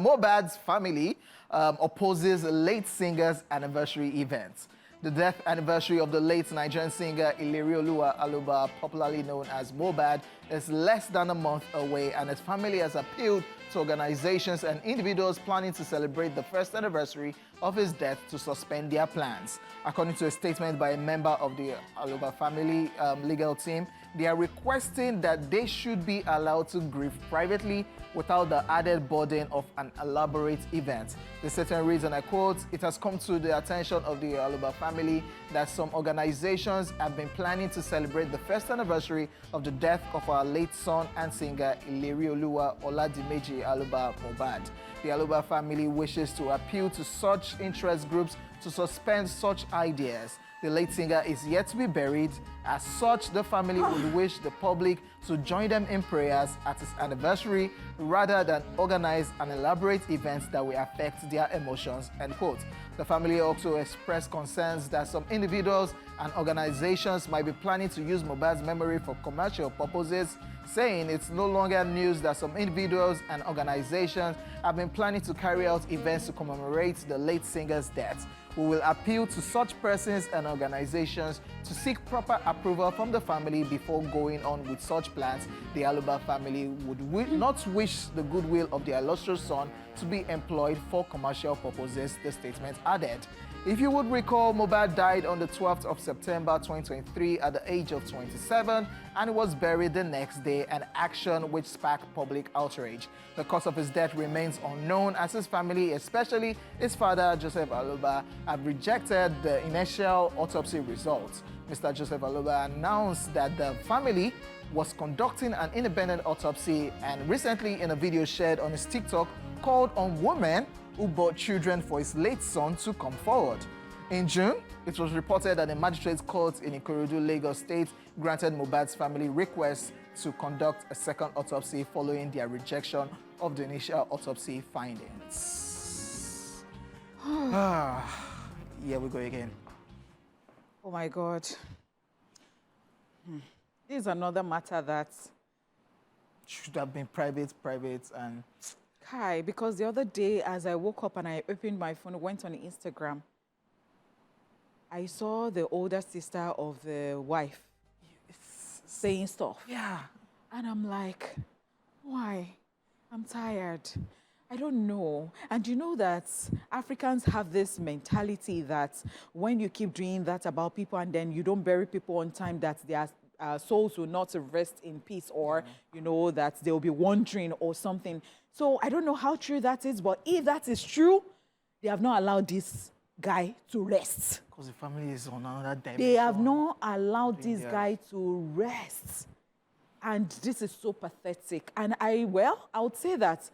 Mohbad's family opposes late singer's anniversary event. The death anniversary of the late Nigerian singer Ikorodu Aloba, popularly known as Mohbad, is less than a month away, and his family has appealed to organizations and individuals planning to celebrate the first anniversary of his death to suspend their plans. According to a statement by a member of the Aloba family legal team, they are requesting that they should be allowed to grieve privately without the added burden of an elaborate event. The statement reads, and I quote, "It has come to the attention of the Aloba family that some organizations have been planning to celebrate the first anniversary of the death of our late son and singer Ikorodu Oladimeji Aloba Mohbad. The Aloba family wishes to appeal to such interest groups to suspend such ideas. The late singer is yet to be buried. As such, the family would wish the public to join them in prayers at his anniversary rather than organize an elaborate event that will affect their emotions," end quote. The family also expressed concerns that some individuals and organizations might be planning to use Mohbad's memory for commercial purposes, saying it's no longer news that some individuals and organizations have been planning to carry out events to commemorate the late singer's death. We will appeal to such persons and organizations to seek proper approval from the family before going on with such plans. The Aloba family would not wish the goodwill of their illustrious son to be employed for commercial purposes, the statement added. If you would recall, Mohbad died on the 12th of September 2023 at the age of 27 and was buried the next day, an action which sparked public outrage. The cause of his death remains unknown, as his family, especially his father, Joseph Aloba, have rejected the initial autopsy results. Mr. Joseph Aloba announced that the family was conducting an independent autopsy, and recently in a video shared on his TikTok, called on women who bore children for his late son to come forward. In June, it was reported that the magistrate court in Ikorodu, Lagos State, granted Mohbad's family request to conduct a second autopsy following their rejection of the initial autopsy findings. Here we go again. Oh my God. This is another matter that should have been private and... Kai, because the other day as I woke up and I opened my phone, went on Instagram, I saw the older sister of the wife saying stuff. Yeah. And I'm like, why? I'm tired. I don't know. And you know that Africans have this mentality that when you keep doing that about people and then you don't bury people on time, that their souls will not rest in peace, or, you know, that they'll be wandering or something. So I don't know how true that is, but if that is true, they have not allowed this guy to rest. Because the family is on another dimension. They have not allowed this guy to rest. And this is so pathetic. And I would say that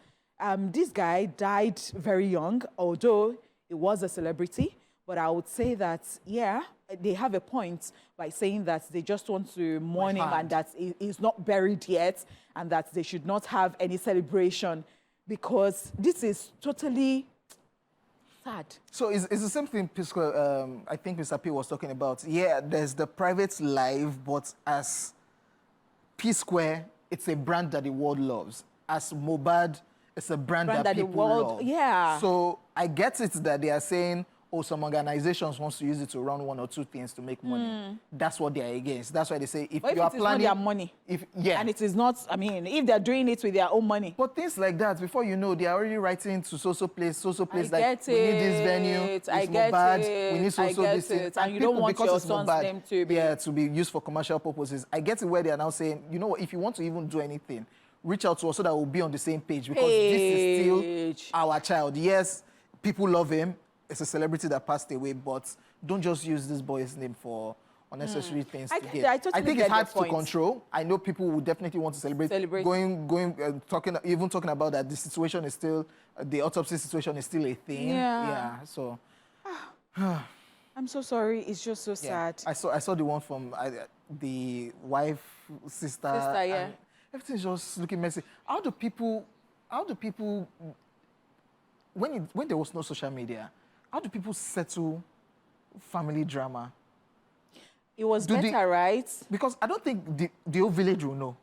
this guy died very young, although he was a celebrity. But I would say that, yeah, they have a point by saying that they just want to mourn him and that he's not buried yet and that they should not have any celebration, because this is totally sad. So it's the same thing I think Mr. P was talking about. Yeah, there's the private life, but as P-Square, it's a brand that the world loves. As Mohbad, it's a brand that people love. Yeah. So I get it that they are saying, oh, some organizations wants to use it to run one or two things to make money. That's what they are against. That's why they say if you are planning, not their money, and it is not, I mean, if they're doing it with their own money. But things like that, before you know, they are already writing to so place, like we need this venue, it's Mohbad, we need this, and you don't want your son's name to be used for commercial purposes. I get it where they are now saying, you know what, if you want to even do anything, reach out to us so that we'll be on the same page, because this is still our child. Yes, people love him. It's a celebrity that passed away, but don't just use this boy's name for unnecessary things. I think it's hard to control. I know people will definitely want to celebrate. Talking about that the situation is still, the autopsy situation is still a thing. Yeah. So. I'm so sorry. It's just so sad. I saw the one from the wife, sister. Yeah. Everything's just looking messy. How do people, when there was no social media, how do people settle family drama? It was better, right? Because I don't think the whole village will know.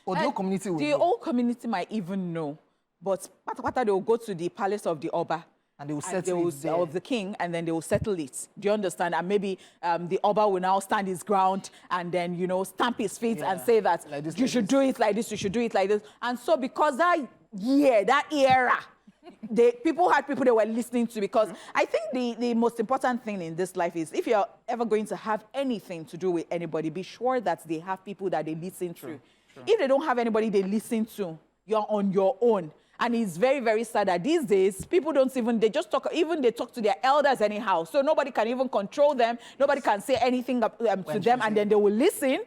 Or the whole community will know. The whole community might even know. but they will go to the palace of the Oba. And they will settle it there. Of the king, and then they will settle it. Do you understand? And maybe the Oba will now stand his ground and then, you know, stamp his feet and say that like this, you like should this. do it like this, you should do it like this. And so because that era, people had people they were listening to, because I think the most important thing in this life is if you're ever going to have anything to do with anybody, be sure that they have people that they listen to. If they don't have anybody they listen to, you're on your own. And it's very, very sad that these days, people don't even, they talk to their elders anyhow. So nobody can even control them. Nobody can say anything to them, and then they will listen.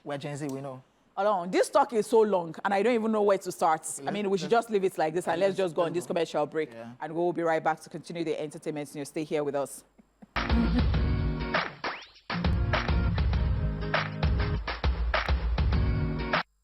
We're Gen Z, we know. Alone. This talk is so long, and I don't even know where to start. I mean, we should just leave it like this, and let's just go on this commercial break, and we'll be right back to continue the entertainment. Stay here with us.